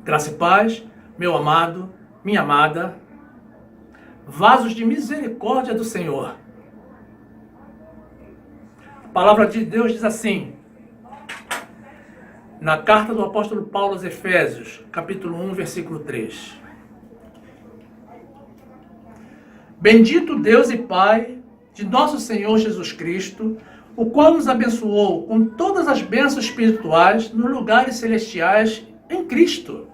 Graça e paz, meu amado, minha amada, vasos de misericórdia do Senhor. A palavra de Deus diz assim, na carta do apóstolo Paulo aos Efésios, capítulo 1, versículo 3. Bendito Deus e Pai de nosso Senhor Jesus Cristo, o qual nos abençoou com todas as bênçãos espirituais nos lugares celestiais em Cristo,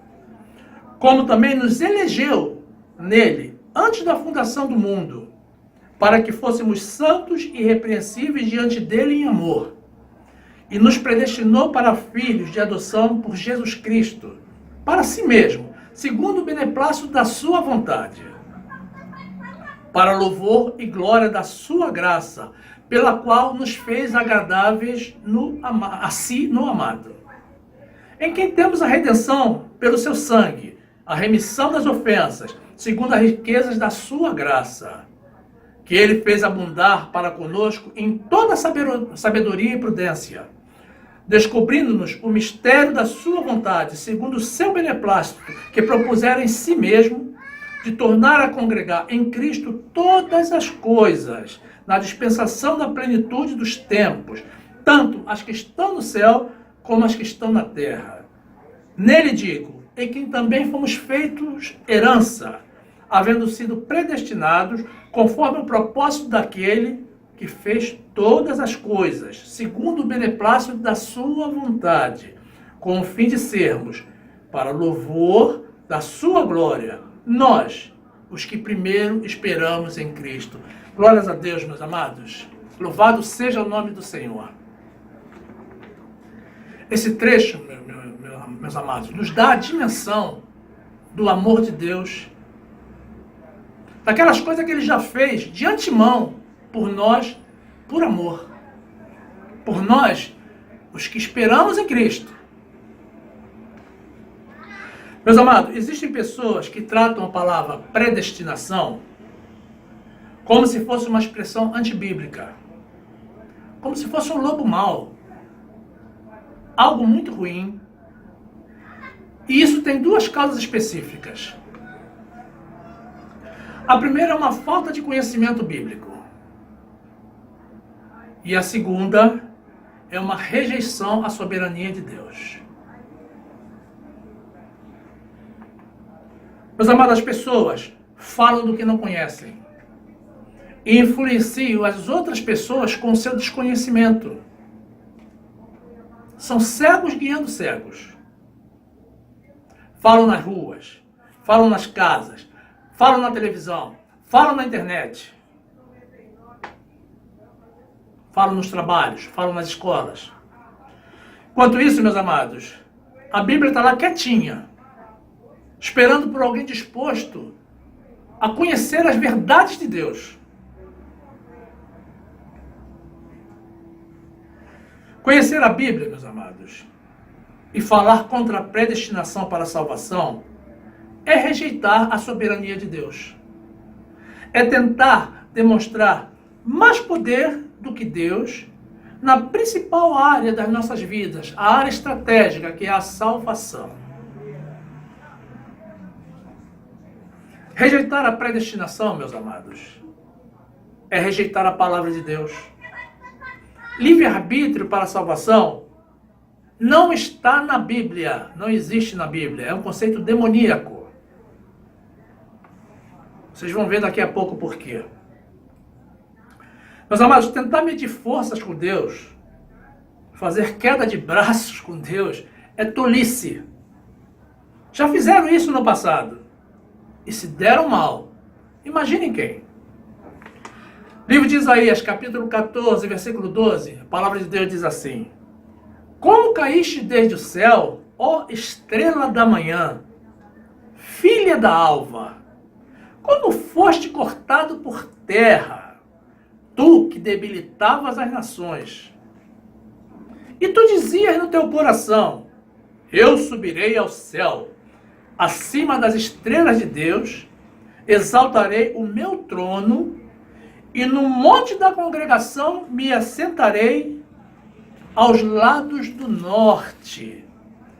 como também nos elegeu nele antes da fundação do mundo, para que fôssemos santos e irrepreensíveis diante dele em amor, e nos predestinou para filhos de adoção por Jesus Cristo, para si mesmo, segundo o beneplácito da sua vontade, para louvor e glória da sua graça, pela qual nos fez agradáveis a si no amado, em quem temos a redenção pelo seu sangue, a remissão das ofensas, segundo as riquezas da sua graça, que ele fez abundar para conosco em toda sabedoria e prudência, descobrindo-nos o mistério da sua vontade, segundo o seu beneplácito, que propusera em si mesmo, de tornar a congregar em Cristo todas as coisas, na dispensação da plenitude dos tempos, tanto as que estão no céu, como as que estão na terra. Nele digo, em quem também fomos feitos herança, havendo sido predestinados, conforme o propósito daquele que fez todas as coisas, segundo o beneplácito da sua vontade, com o fim de sermos, para louvor da sua glória, nós, os que primeiro esperamos em Cristo. Glórias a Deus, meus amados. Louvado seja o nome do Senhor. Esse trecho, meus amados, nos dá a dimensão do amor de Deus, daquelas coisas que Ele já fez de antemão por nós, por amor. Por nós, os que esperamos em Cristo. Meus amados, existem pessoas que tratam a palavra predestinação como se fosse uma expressão antibíblica, como se fosse um lobo mau, algo muito ruim. E isso tem duas causas específicas. A primeira é uma falta de conhecimento bíblico. E a segunda é uma rejeição à soberania de Deus. Meus amados, as pessoas falam do que não conhecem e influenciam as outras pessoas com o seu desconhecimento. São cegos guiando cegos. Falam nas ruas, falam nas casas, falam na televisão, falam na internet, falam nos trabalhos, falam nas escolas. Enquanto isso, meus amados, a Bíblia está lá quietinha, esperando por alguém disposto a conhecer as verdades de Deus. Conhecer a Bíblia, meus amados, e falar contra a predestinação para a salvação é rejeitar a soberania de Deus. É tentar demonstrar mais poder do que Deus na principal área das nossas vidas, a área estratégica, que é a salvação. Rejeitar a predestinação, meus amados, é rejeitar a palavra de Deus. Livre-arbítrio para a salvação não está na Bíblia, não existe na Bíblia, é um conceito demoníaco. Vocês vão ver daqui a pouco por quê. Meus amados, tentar medir forças com Deus, fazer queda de braços com Deus, é tolice. Já fizeram isso no passado e se deram mal. Imaginem quem. Livro de Isaías, capítulo 14, versículo 12, a palavra de Deus diz assim: Como caíste desde o céu, ó estrela da manhã, filha da alva, como foste cortado por terra, tu que debilitavas as nações. E tu dizias no teu coração: eu subirei ao céu, acima das estrelas de Deus, exaltarei o meu trono, e no monte da congregação me assentarei aos lados do norte.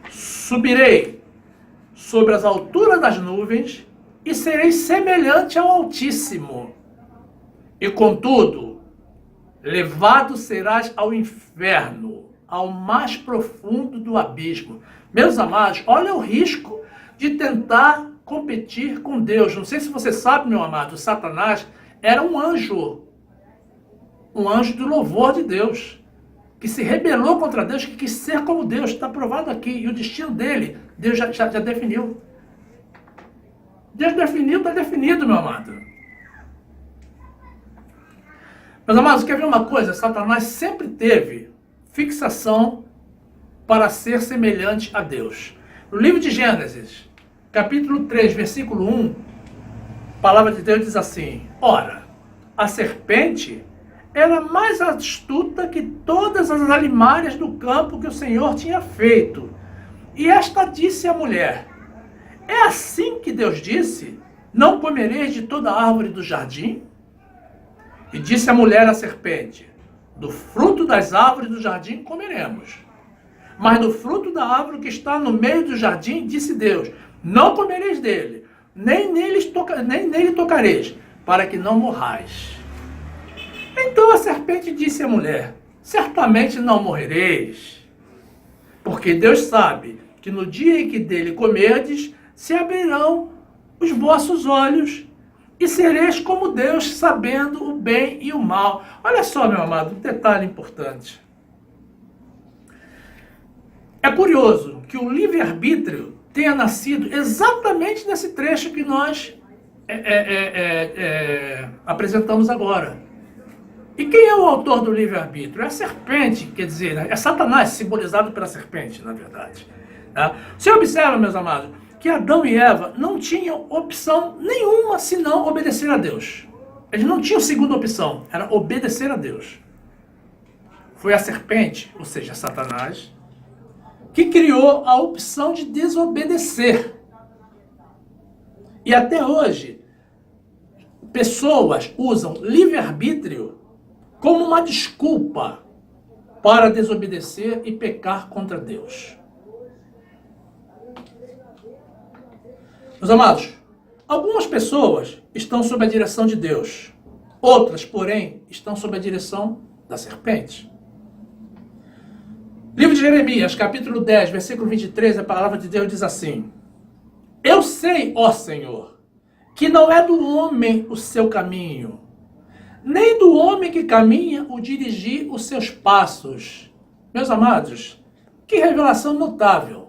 Subirei sobre as alturas das nuvens e sereis semelhante ao Altíssimo. E contudo, levado serás ao inferno, ao mais profundo do abismo. Meus amados, olha o risco de tentar competir com Deus. Não sei se você sabe, meu amado, Satanás era um anjo do louvor de Deus, que se rebelou contra Deus, que quis ser como Deus. Está provado aqui. E o destino dele, Deus já definiu. Deus definiu, está definido, meu amado. Meus amados, quer ver uma coisa? Satanás sempre teve fixação para ser semelhante a Deus. No livro de Gênesis, capítulo 3, versículo 1, a palavra de Deus diz assim: ora, a serpente era mais astuta que todas as alimárias do campo que o Senhor tinha feito. E esta disse à mulher: é assim que Deus disse, não comereis de toda árvore do jardim? E disse a mulher à serpente: do fruto das árvores do jardim comeremos. Mas do fruto da árvore que está no meio do jardim, disse Deus: não comereis dele, nem nele tocareis, para que não morrais. Então a serpente disse à mulher: certamente não morrereis, porque Deus sabe que no dia em que dele comerdes, se abrirão os vossos olhos e sereis como Deus, sabendo o bem e o mal. Olha só, meu amado, um detalhe importante. É curioso que o livre-arbítrio tenha nascido exatamente nesse trecho que nós apresentamos agora. E quem é o autor do livre-arbítrio? É a serpente, quer dizer, é Satanás, simbolizado pela serpente, na verdade. Tá? Você observa, meus amados, que Adão e Eva não tinham opção nenhuma senão obedecer a Deus. Eles não tinham segunda opção, era obedecer a Deus. Foi a serpente, ou seja, Satanás, que criou a opção de desobedecer. E até hoje, pessoas usam livre-arbítrio como uma desculpa para desobedecer e pecar contra Deus. Meus amados, algumas pessoas estão sob a direção de Deus. Outras, porém, estão sob a direção da serpente. Livro de Jeremias, capítulo 10, versículo 23, a palavra de Deus diz assim: eu sei, ó Senhor, que não é do homem o seu caminho, nem do homem que caminha o dirigir os seus passos. Meus amados, que revelação notável.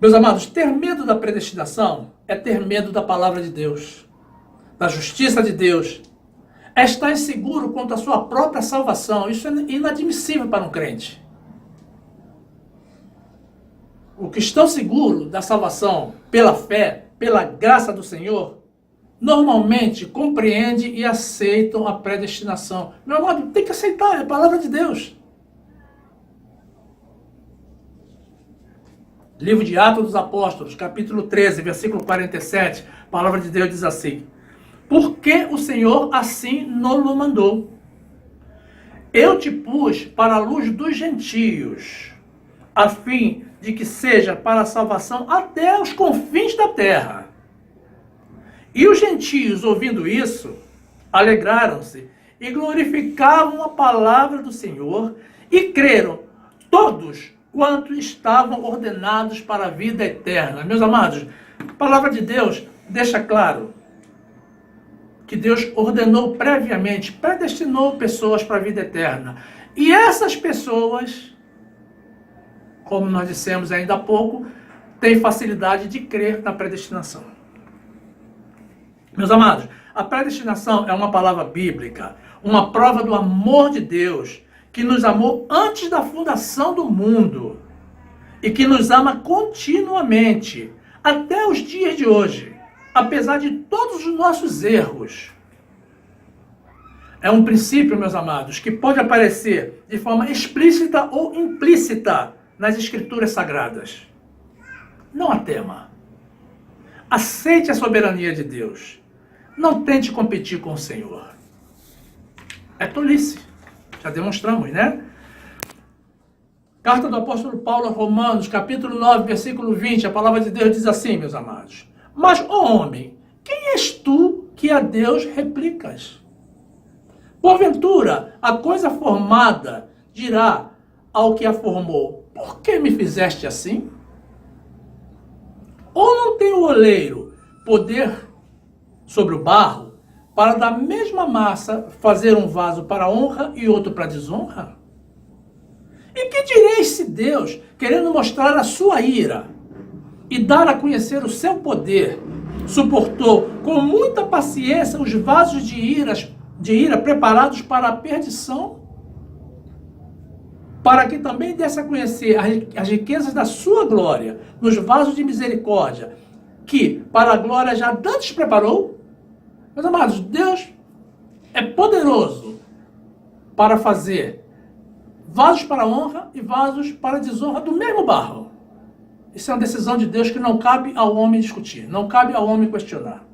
Meus amados, ter medo da predestinação é ter medo da palavra de Deus, da justiça de Deus, é estar inseguro quanto à sua própria salvação. Isso é inadmissível para um crente. O cristão seguro da salvação pela fé, pela graça do Senhor, normalmente compreende e aceitam a predestinação. Meu amado, tem que aceitar, é a palavra de Deus. Livro de Atos dos Apóstolos, capítulo 13, versículo 47, a palavra de Deus diz assim: porque o Senhor assim nos mandou. Eu te pus para a luz dos gentios, a fim de que seja para a salvação até os confins da terra. E os gentios, ouvindo isso, alegraram-se e glorificavam a palavra do Senhor e creram todos quantos estavam ordenados para a vida eterna. Meus amados, a palavra de Deus deixa claro que Deus ordenou previamente, predestinou pessoas para a vida eterna. E essas pessoas, como nós dissemos ainda há pouco, têm facilidade de crer na predestinação. Meus amados, a predestinação é uma palavra bíblica, uma prova do amor de Deus, que nos amou antes da fundação do mundo e que nos ama continuamente, até os dias de hoje, apesar de todos os nossos erros. É um princípio, meus amados, que pode aparecer de forma explícita ou implícita nas Escrituras Sagradas. Não a tema. Aceite a soberania de Deus. Não tente competir com o Senhor. É tolice. Já demonstramos, né? Carta do apóstolo Paulo a Romanos, capítulo 9, versículo 20, a palavra de Deus diz assim, meus amados. Mas, ó homem, quem és tu que a Deus replicas? Porventura, a coisa formada dirá ao que a formou, por que me fizeste assim? Ou não tem o oleiro poder sobre o barro para da mesma massa fazer um vaso para honra e outro para desonra? E que direis se Deus, querendo mostrar a sua ira e dar a conhecer o seu poder, suportou com muita paciência os vasos de ira preparados para a perdição, para que também desse a conhecer as riquezas da sua glória nos vasos de misericórdia, que para a glória já dantes preparou? Meus amados, Deus é poderoso para fazer vasos para honra e vasos para desonra do mesmo barro. Isso é uma decisão de Deus que não cabe ao homem discutir, não cabe ao homem questionar.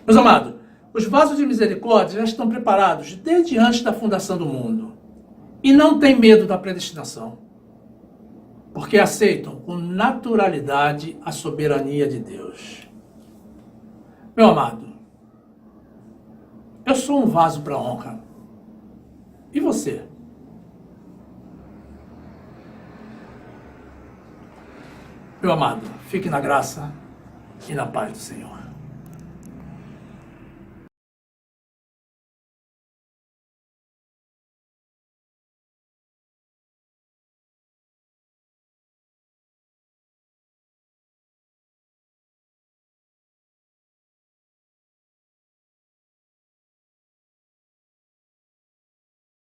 Meus amados, os vasos de misericórdia já estão preparados desde antes da fundação do mundo. E não têm medo da predestinação, porque aceitam com naturalidade a soberania de Deus. Meu amado, eu sou um vaso para honra. E você? Meu amado, fique na graça e na paz do Senhor.